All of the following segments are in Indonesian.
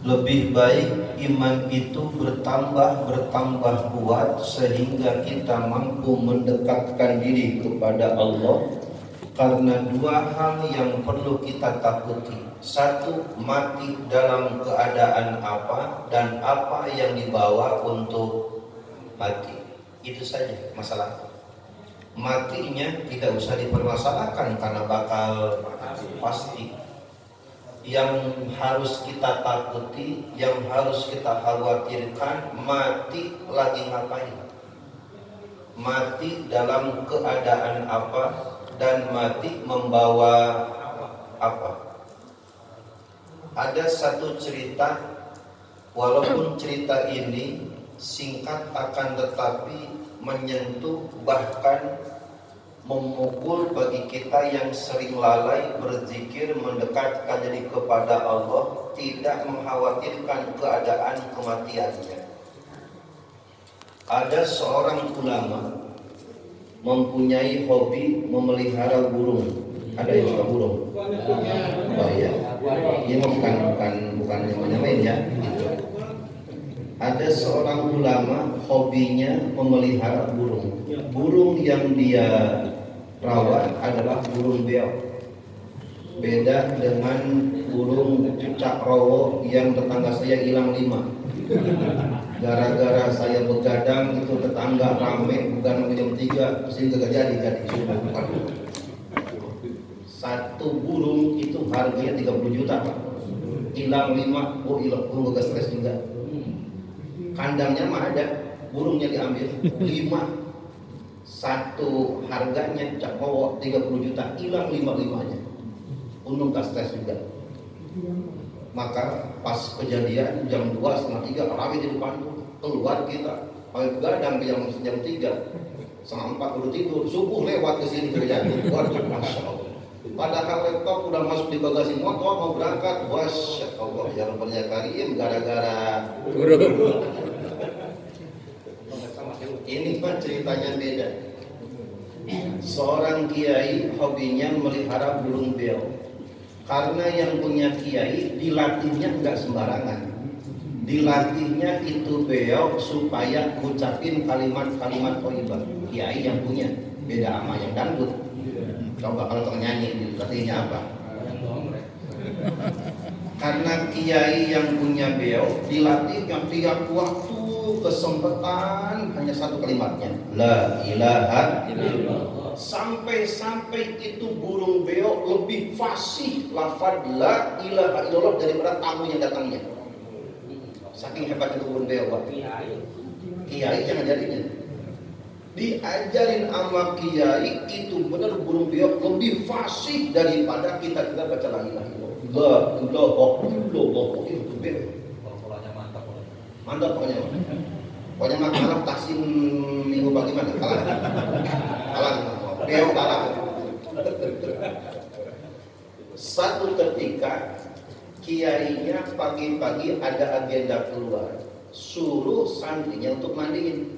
Lebih baik iman itu bertambah kuat sehingga kita mampu mendekatkan diri kepada Allah, karena dua hal yang perlu kita takuti. Satu, mati dalam keadaan apa dan apa yang dibawa untuk mati. Itu saja masalah. Matinya tidak usah dipermasalahkan karena bakal pasti. Yang harus kita takuti, yang harus kita khawatirkan, mati lagi ngapain, mati dalam keadaan apa, dan mati membawa apa. Ada satu cerita, walaupun cerita ini singkat akan tetapi menyentuh, bahkan memukul bagi kita yang sering lalai berzikir, mendekatkan diri kepada Allah, tidak mengkhawatirkan keadaan kematiannya. Ada seorang ulama mempunyai hobi memelihara burung. Ada yang suka burung? Oh iya. Ini bukan yang main ya. Gitu. Ada seorang ulama hobinya memelihara burung. Burung yang dia rawat adalah burung beo. Beda dengan burung cucak rowo yang tetangga saya hilang 5. Gara-gara saya begadang itu tetangga rame bukan jam 3 sehingga gak jadi sudah. Satu burung itu harganya 30 juta Pak. Hilang 5, hilang burung gak stres juga. Kandangnya mah ada, burungnya diambil 5. Satu harganya cakowo 30 juta, hilang 5-5-nya. Untung tak stres juga. Maka pas kejadian jam 2, setengah 3 rame di depan tuh. Keluar kita, pakai begadang jam 3, setengah 4 udah tidur. Subuh lewat ke sini terjadi. Waduh, masya Allah. Padahal laptop udah masuk di bagasi motor mau berangkat. Masya Allah, ya Rabbal Karim, gara-gara ini Pak ceritanya beda. Seorang kiai hobinya melihara burung beo. Karena yang punya kiai dilatihnya enggak sembarangan. Dilatihnya itu beo supaya ngucapin kalimat-kalimat thayyibah. Kiai yang punya, beda sama yang dangdut. Coba kalau nyanyi dilatihnya apa? Karena kiai yang punya beo dilatihnya tiap waktu kesempatan hanya satu kalimatnya, la ilaha illallah. Sampai itu burung beo lebih fasih lafaz la ilaha illallah daripada tamu yang datangnya. Saking hebat itu burung beo Pak. Kiai yang ngajarinnya. Diajarin sama kiai itu benar burung beo lebih fasih daripada kita baca la ilaha illallah. Itu beo. Mantap pokoknya. Pokoknya mah kalah Taksim minggu pagi mana? Kalah. Beo kalah. Satu ketika kiainya pagi-pagi ada agenda keluar, suruh santrinya untuk mandiin.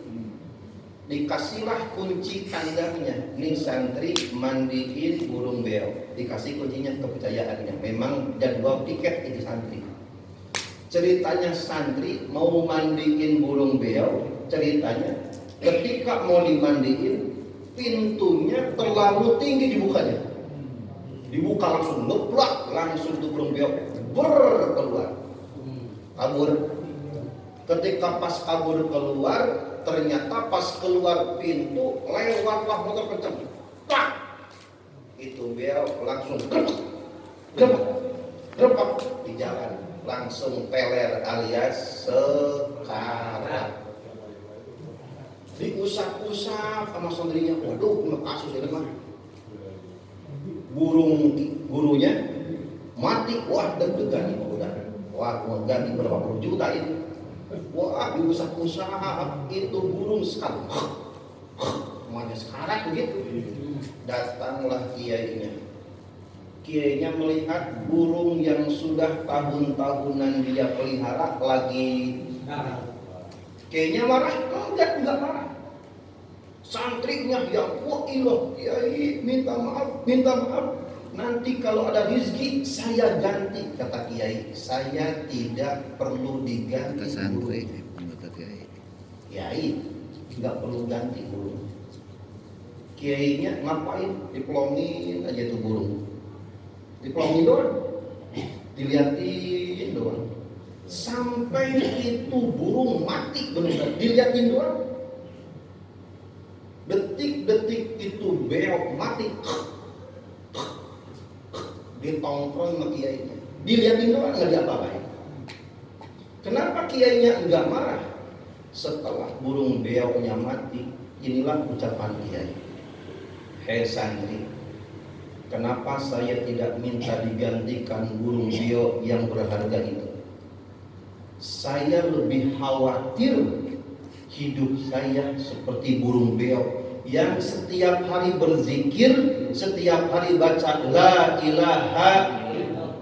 Dikasihlah kunci kandangnya. Nih santri mandiin burung beo. Dikasih kuncinya, kepercayaannya. Memang jadwal tiket itu santri. Ceritanya santri mau mandiin burung beo, ceritanya ketika mau dimandiin pintunya terlalu tinggi dibukanya. Dibuka langsung ngeplak, langsung itu burung beo keluar. Kabur. Ketika pas kabur keluar, ternyata pas keluar pintu lewatlah motor kencang. Plak. Itu beo langsung gerbak di jalan. Langsung peler alias sekarat. Diusap-usap sama santrinya. Waduh, kasus ini mah. Gurunya mati. Wah, deg-degan ini udah. Wah, mau ganti berapa puluh juta ini. Wah, diusap-usap itu burung sekali. Semuanya sekarat begitu. Datanglah kiainya. Kiainya melihat burung yang sudah tahun-tahunan dia pelihara lagi. Kiainya marah? Enggak marah. Santrinya yang wah ilah, kiai minta maaf. nanti kalau ada rezeki saya ganti. Kata kiai, saya tidak perlu diganti santri burung. Kiai nggak perlu ganti burung. Kiainya ngapain? Diplongin aja tuh burung. Diplongin doang, diliatin doang, sampai itu burung mati benar, diliatin doang. Detik-detik itu beok mati, ditongkrong sama kiainya, diliatin doang, nggak diapa-apain. Kenapa kiainya nggak marah? Setelah burung beoknya mati, inilah ucapan kiai. Hei santri, kenapa saya tidak minta digantikan burung beok yang berharga itu? Saya lebih khawatir hidup saya seperti burung beok yang setiap hari berzikir, setiap hari baca la ilaha,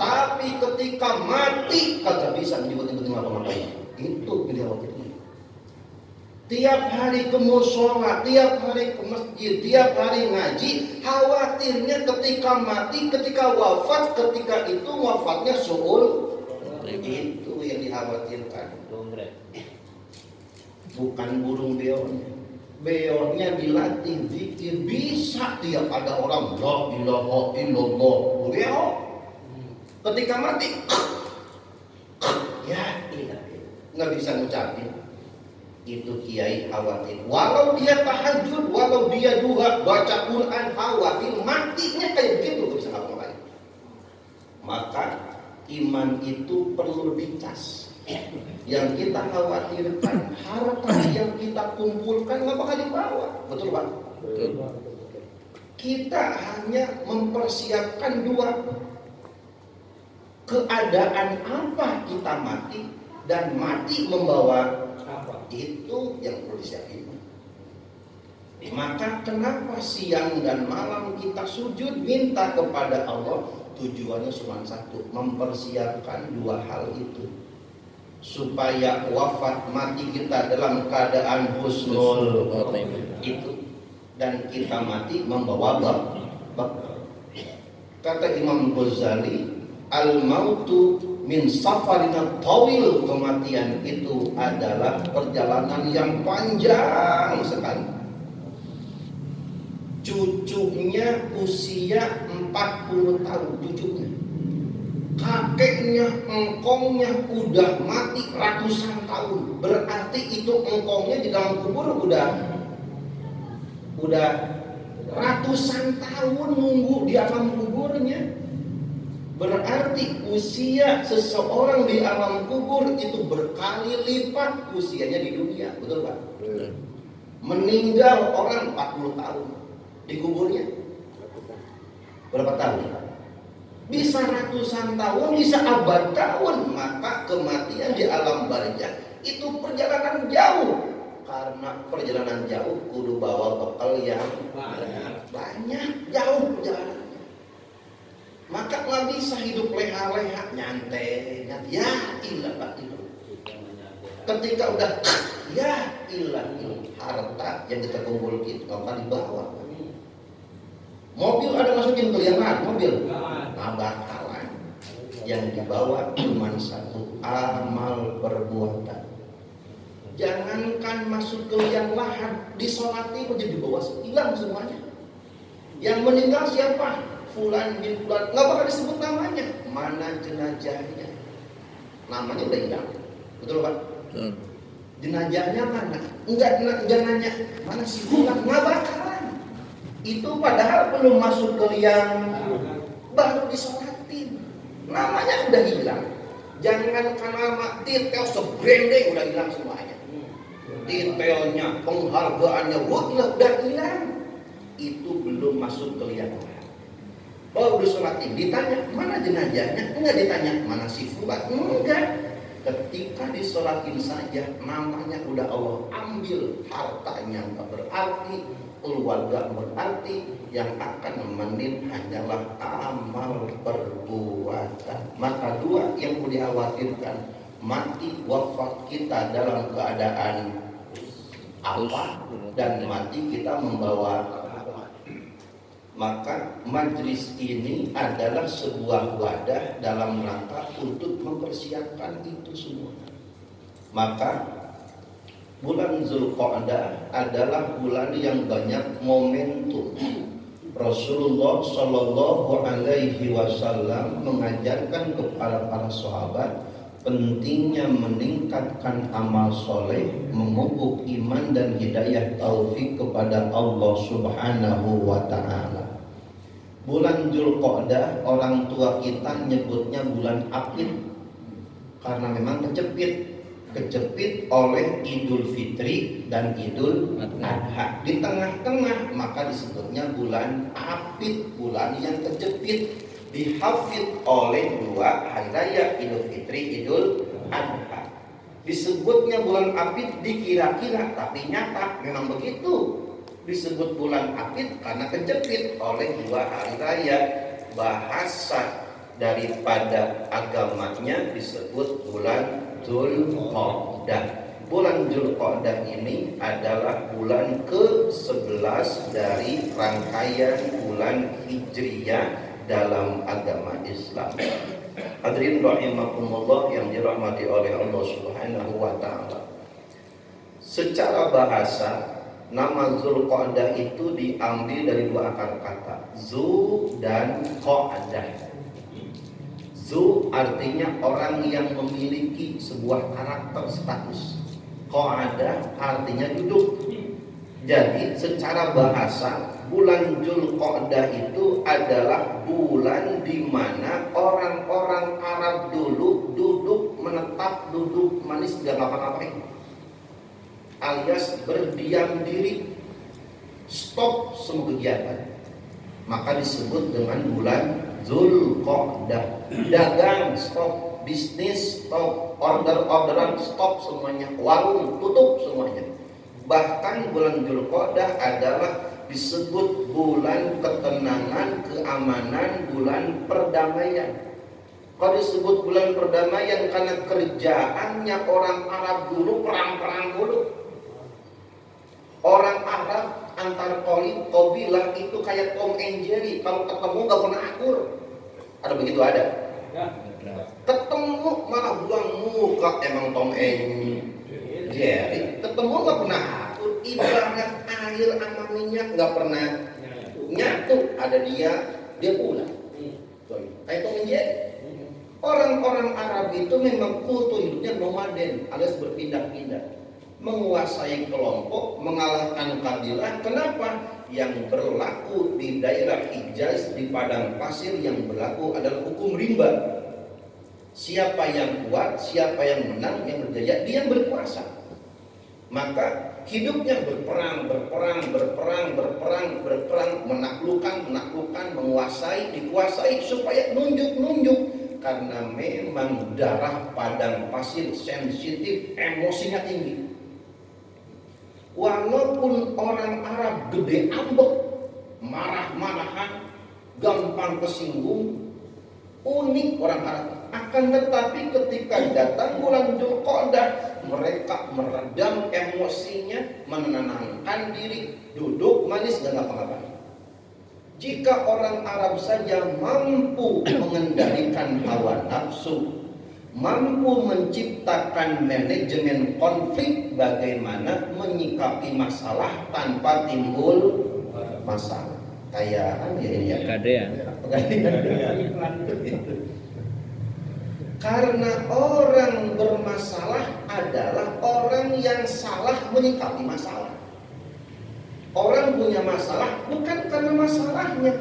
tapi ketika mati kagak bisa nyebut-nyebutin apa-apain. Itu yang khawatirnya. Tiap hari ke mushola, tiap hari ke masjid, tiap hari ngaji, khawatirnya ketika mati, ketika wafat, ketika itu wafatnya su'ul. Itu yang dikhawatirkan. Bukan burung beoknya. Beoknya dilatih zikir, bisa tiap ada orang la ilaha illallah beok. Ketika mati, ya nggak bisa ngucapin. Itu kiai khawatir. Walau dia tahajud, walau dia duha, baca Quran, khawatir matinya kayak begitu, gak bisa ngapa-ngapain. Maka iman itu perlu dicas. Yang kita khawatirkan harta yang kita kumpulkan nggak bakal dibawa, betul Pak? Betul. Kita hanya mempersiapkan dua, keadaan apa kita mati dan mati membawa apa, itu yang perlu disiapin. Maka kenapa siang dan malam kita sujud minta kepada Allah? Tujuannya cuma satu, mempersiapkan dua hal itu, supaya wafat mati kita dalam keadaan husnul itu, dan kita mati membawa bekal. Kata Imam Ghazali, al-mautu min safarina tawil, kematian itu adalah perjalanan yang panjang sekali. Cucunya usia 40 tahun, cucunya. Kakeknya, engkongnya udah mati ratusan tahun. Berarti itu engkongnya di dalam kubur udah ratusan tahun nunggu di alam kuburnya. Berarti usia seseorang di alam kubur itu berkali lipat usianya di dunia, betul Pak? Meninggal orang 40 tahun, di kuburnya berapa tahun? Bisa ratusan tahun, bisa abad tahun. Maka kematian di alam barzakh itu perjalanan jauh. Karena perjalanan jauh kudu bawa bekal yang banyak, jauh perjalanannya. Maka nggak bisa hidup leha-leha, nyantai. Ya ilah Pak itu. Ketika udah ya ilah harta yang kita kumpulkan itu nggak akan dibawa. Mobil ada masukin ke liang mobil, nggak bakalan. Yang dibawa cuma satu, amal perbuatan. Jangankan masuk ke liang lahat, disolatin aja dibawa, hilang semuanya. Yang meninggal siapa? Fulan bin Fulan, nggak bakal disebut namanya. Mana jenazahnya? Namanya udah hilang, betul Pak? Jenazahnya mana? Enggak nanya mana si Fulan, nggak bakalan. Itu padahal belum masuk ke liang, baru disolatin, namanya udah hilang. Jangan karena detail sebranding udah hilang semuanya, detailnya, penghargaannya udah hilang. Itu belum masuk ke liang. Baru disolatin, ditanya mana jenazahnya, enggak ditanya mana si Fulan, enggak. Ketika disolatin saja namanya udah Allah ambil, hartanya nggak berarti, keluarga berarti, yang akan memenin hanyalah amal perbuatan. Maka dua yang perlu dikhawatirkan, mati wafat kita dalam keadaan apa, dan mati kita membawa apa. Maka majlis ini adalah sebuah wadah dalam rangka untuk mempersiapkan itu semua. Maka bulan Zulqa'dah adalah bulan yang banyak momentum. Rasulullah Shallallahu Alaihi Wasallam mengajarkan kepada para sahabat pentingnya meningkatkan amal soleh, memupuk iman dan hidayah taufik kepada Allah Subhanahu wa Ta'ala. Bulan Zulqa'dah orang tua kita nyebutnya bulan Aqid karena memang kecepit oleh Idul Fitri dan Idul Adha. Di tengah-tengah maka disebutnya bulan Aqid, bulan yang kecepit, dihafid oleh dua hari raya Idul Fitri, Idul Adha. Disebutnya bulan Aqid dikira-kira tapi nyata memang begitu. Disebut bulan Aqid karena kecepit oleh dua hari raya. Bahasa daripada agamanya disebut bulan Zulqa'dah. Bulan Zulqa'dah ini adalah bulan ke-11 dari rangkaian bulan Hijriyah dalam agama Islam. Hadirin rahimakumullah yang dirahmati oleh Allah Subhanahu wa Ta'ala. Secara bahasa, nama Zulqa'dah itu diambil dari dua akar kata, Zu dan Qa'dah. Zu artinya orang yang memiliki sebuah karakter status. Qa'dah artinya duduk. Jadi secara bahasa bulan Zulqa'dah itu adalah bulan di mana orang-orang Arab dulu duduk menetap, duduk manis, gak ngapa-ngapain, alias berdiam diri, stop semua kegiatan. Maka disebut dengan bulan Zulqa'dah. Dagang stop, bisnis stop, orderan stop semuanya, warung tutup semuanya. Bahkan bulan Zulqa'dah adalah disebut bulan ketenangan, keamanan, bulan perdamaian. Kalau disebut bulan perdamaian karena kerjaannya orang Arab dulu perang-perang dulu. Orang Arab antar kabilah itu kayak Tom and Jerry, kalau ketemu gak pernah akur. Ada begitu ada? Ketemu malah buang muka, emang Tom and Jerry. Ketemu gak pernah akur, ibarat air sama minyak gak pernah nyatu. Ada dia pulang. Kayak Tom and Jerry. Orang-orang Arab itu memang kultur hidupnya nomaden, alias berpindah-pindah, menguasai kelompok, mengalahkan kabilah. Kenapa? Yang berlaku di daerah Hijaz, di padang pasir, yang berlaku adalah hukum rimba. Siapa yang kuat, siapa yang menang, yang berjaya, dia yang berkuasa. Maka hidupnya berperang, menaklukkan, menguasai, dikuasai, supaya nunjuk. Karena memang darah padang pasir sensitif, emosinya tinggi. Walaupun orang Arab gede ambek, marah-marahan, gampang kesinggung, unik orang Arab. Akan tetapi ketika datang bulan Zulqa'dah, mereka meredam emosinya, menenangkan diri, duduk manis dan ngapa-ngapain. Jika orang Arab saja mampu mengendalikan hawa nafsu, mampu menciptakan manajemen konflik, bagaimana menyikapi masalah tanpa timbul masalah. Kayak ya. Karena orang bermasalah adalah orang yang salah menyikapi masalah. Orang punya masalah bukan karena masalahnya.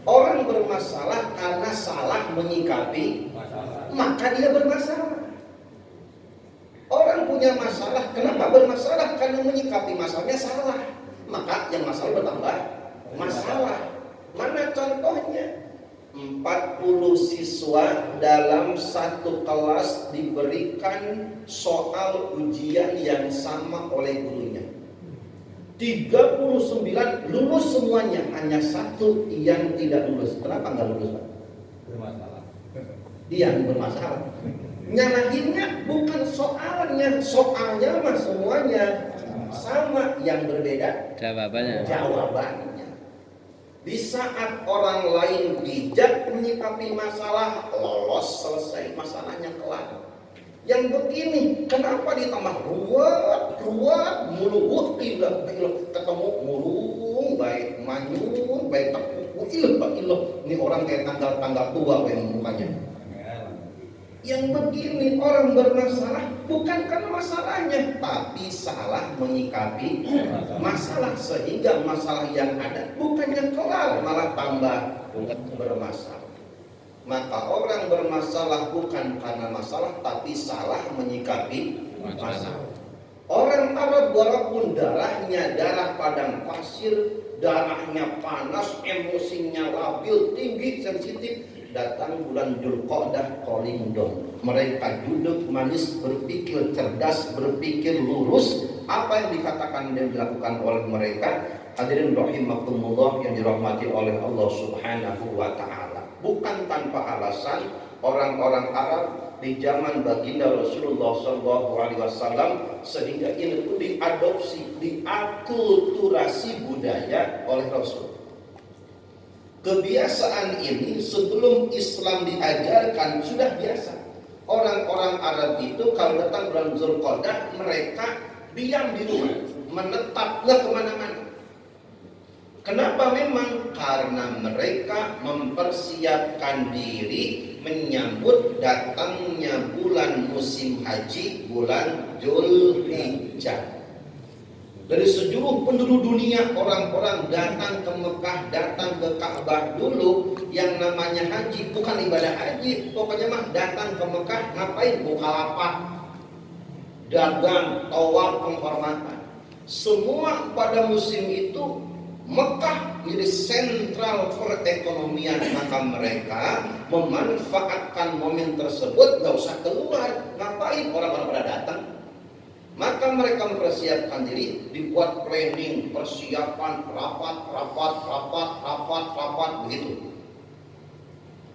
Orang bermasalah karena salah menyikapi masalah, maka dia bermasalah. Orang punya masalah, kenapa bermasalah? Karena menyikapi masalahnya salah, maka yang masalah bertambah masalah. Mana contohnya? 40 siswa dalam satu kelas diberikan soal ujian yang sama oleh gurunya. 39 lulus semuanya, hanya satu yang tidak lulus. Kenapa nggak lulus, Pak? Bermasalah. Dia yang bermasalah. Nyalahinnya bukan soalnya mah semuanya sama, yang berbeda jawabannya. Di saat orang lain bijak menyikapi masalah, lolos, selesai, masalahnya kelar. Yang begini, kenapa ditambah ruwet mulu, ketemu murung, baik manyun, baik tekuku, ilah. Ini orang kayak tanggal tua kayak mukanya. Yang begini orang bermasalah bukan karena masalahnya, tapi salah menyikapi masalah, sehingga masalah yang ada bukannya kelar, malah tambah bermasalah. Maka orang bermasalah bukan karena masalah, tapi salah menyikapi masalah. Orang Arab walaupun darahnya darah padang pasir, darahnya panas, emosinya labil, tinggi, sensitif, datang bulan Dzulqa'dah kolingdong. Mereka duduk manis, berpikir cerdas, berpikir lurus. Apa yang dikatakan dan dilakukan oleh mereka, hadirin rahimakumullah yang dirahmati oleh Allah Subhanahu wa taala. Bukan tanpa alasan orang-orang Arab di zaman baginda Rasulullah SAW sehingga ini pun diadopsi, diakulturasi budaya oleh Rasul. Kebiasaan ini sebelum Islam diajarkan sudah biasa. Orang-orang Arab itu kalau datang bulan Dzulqa'dah mereka diam di rumah, menetap, nggak kemana-mana. Kenapa? Memang karena mereka mempersiapkan diri menyambut datangnya bulan musim haji, bulan Dzulhijjah. Dari seluruh penduduk dunia, orang-orang datang ke Mekah, datang ke Ka'bah dulu. Yang namanya haji bukan ibadah haji, pokoknya mah datang ke Mekah ngapain? Bukalapak, dagang, tawaf, penghormatan. Semua pada musim itu Mekah menjadi sentral perekonomian, maka mereka memanfaatkan momen tersebut, gak usah keluar. Ngapain orang-orang pada datang? Maka mereka mempersiapkan diri, dibuat planning, persiapan, rapat, begitu.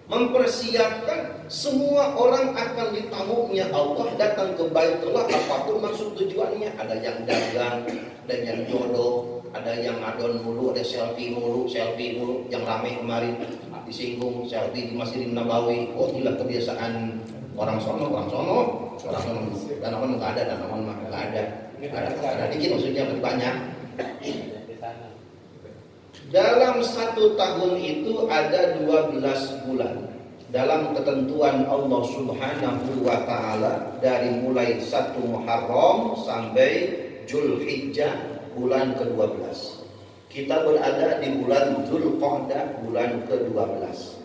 Mempersiapkan semua orang akan ditamunya Allah datang ke Baitullah, apapun maksud tujuannya. Ada yang dagang, ada yang jodoh, ada yang adon mulu, ada selfie mulu. Yang ramai kemarin disinggung selfie di Masjidin Nabawi. Oh, gila kebiasaan orang sono. Danaman nggak ada. Ada dikit maksudnya lebih banyak. Dalam 1 tahun itu ada 12 bulan. Dalam ketentuan Allah Subhanahu wa taala dari mulai 1 Muharram sampai Dzulhijjah bulan ke-12. Kita berada di bulan Dzulqa'dah bulan ke-12.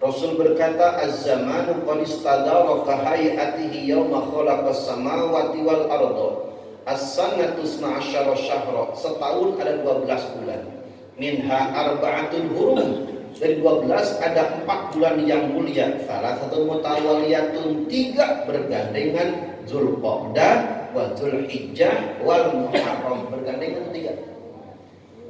Rasul berkata, az-zamanu qad istadara ka hayatihi yawma khalaqas samawati wal arda. As-sanatu 12 syahra. Setahun ada 12 bulan. Minha arba'atul hurum. Dari 12 ada 4 bulan yang mulia. Salah satu mutawaliyatun, 3 bergandengan, Dzulqa'dah wa Dzulhijjah wal Muharram, bergandengan 3.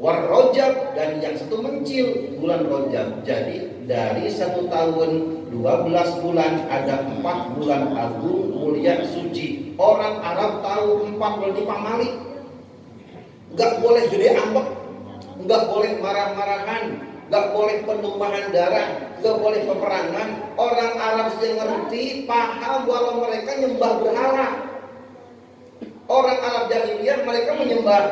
War Rajab, dan yang satu mencil, bulan Rajab. Jadi dari 1 tahun 12 bulan ada 4 bulan agung, mulia, suci. Orang Arab tahu 4 bulan ini pamali. Gak boleh gede ambek, gak boleh marah-marahan, gak boleh penumpahan darah, gak boleh peperangan. Orang Arab yang ngerti, paham walau mereka nyembah berhala. Orang Arab jahiliyah mereka menyembah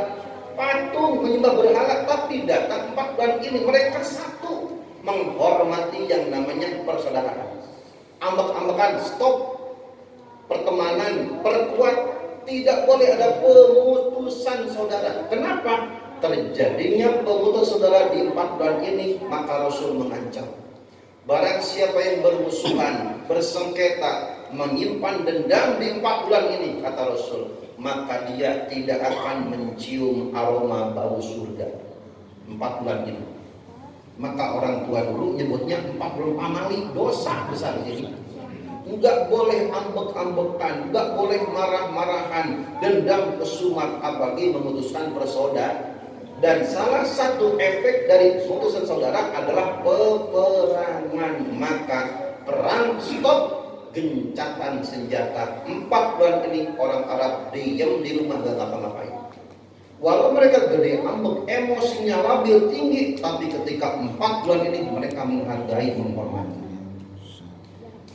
patung, menyembah berhala, tapi datang 4 bulan ini mereka satu, menghormati yang namanya persaudaraan. Ambek-ambekan, stop. Pertemanan, perkuat. Tidak boleh ada pemutusan saudara. Kenapa? Terjadinya pemutus saudara di 4 bulan ini, maka Rasul mengancam. Barang siapa yang bermusuhan, bersengketa, menyimpan dendam di 4 bulan ini, kata Rasul, maka dia tidak akan mencium aroma bau surga 4 bulan ini. Maka orang tua dulu nyebutnya 4 bulan amali, dosa besar jadi. Enggak boleh ambek-ambekan, enggak boleh marah-marahan, dendam kesumat, apalagi memutuskan bersaudara. Dan salah satu efek dari putusan saudara adalah peperangan. Maka perang stop, gencatan senjata. 4 bulan ini orang Arab diam di rumah, gak ngapa-ngapain. Walau mereka gede, ambek, emosinya labil tinggi, tapi ketika 4 bulan ini mereka menghargai, menghormati.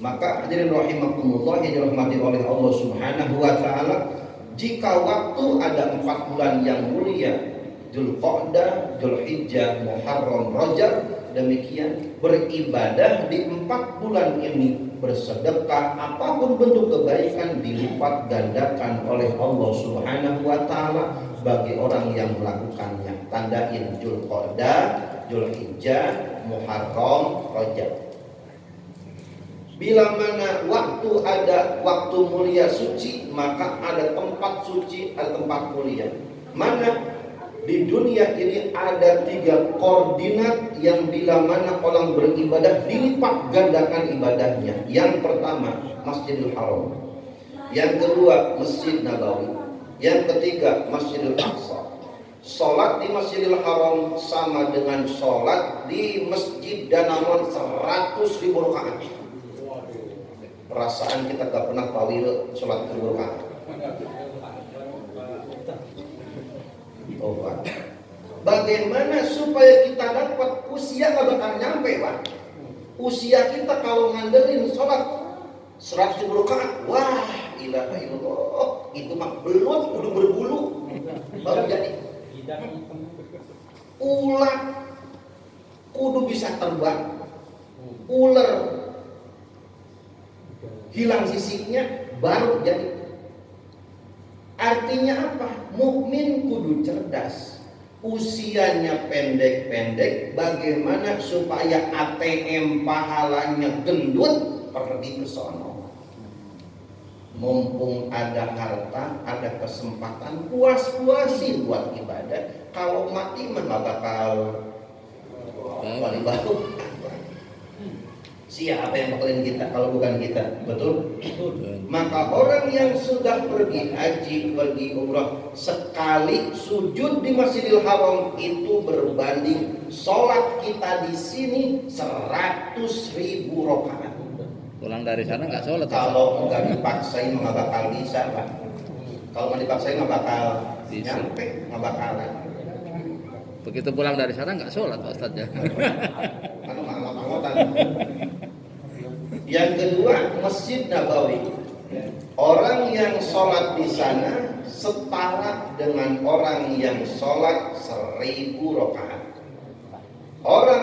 Maka hadirin rahimakumullah yang dirahmati oleh Allah Subhanahu wa taala, jika waktu ada 4 bulan yang mulia, Dzulqa'dah, Dzulhijjah, Muharram, Rajab, demikian beribadah di 4 bulan ini, bersedekah, apapun bentuk kebaikan dilipat gandakan oleh Allah Subhanahu wa taala bagi orang yang melakukannya. Tandain Dzulqa'dah, Dzulhijjah, Muharram, Rajab. Bila mana ada waktu mulia suci, maka ada tempat suci, ada tempat mulia. Mana di dunia ini ada 3 koordinat yang bila mana orang beribadah dilipat gandakan ibadahnya. Yang pertama Masjidil Haram, yang kedua Masjid Nabawi, yang ketiga Masjidil Aqsa. Sholat di Masjidil Haram sama dengan sholat di Masjid Danawan 100.000 rakaat. Perasaan kita gak pernah tawil sholat 1000 rakaat. Oh, Pak. Bagaimana supaya kita dapat, usia gak bakal nyampe, Pak. Usia kita kalau ngandelin sholat 100.000 rakaat, wah, ilaha illallah, itu mah belut kudu berbulu baru jadi. Ulat kudu bisa terbang, ular hilang sisiknya baru jadi. Artinya apa? Mukmin kudu cerdas. Usianya pendek-pendek, bagaimana supaya ATM pahalanya gendut, pergi ke sono. Mumpung ada harta, ada kesempatan, puas-puasin buat ibadah. Kalau mati mah gak bakal balik baru. Siapa yang bakalin kita kalau bukan kita? Betul? Maka orang yang sudah pergi haji, pergi umrah, sekali sujud di Masjidil Haram itu berbanding sholat kita di sini 100.000 rakaat. Pulang dari sana nggak sholat? Kalau nggak dipaksain nggak bakal bisa, Pak. Kalau nggak dipaksain nggak bakal nyampe, nggak bakalan. Begitu pulang dari sana nggak sholat, Pak Ustadz ya? Karena nggak. Yang kedua, Masjid Nabawi. Orang yang sholat di sana setara dengan orang yang sholat 1000 rakaat. Orang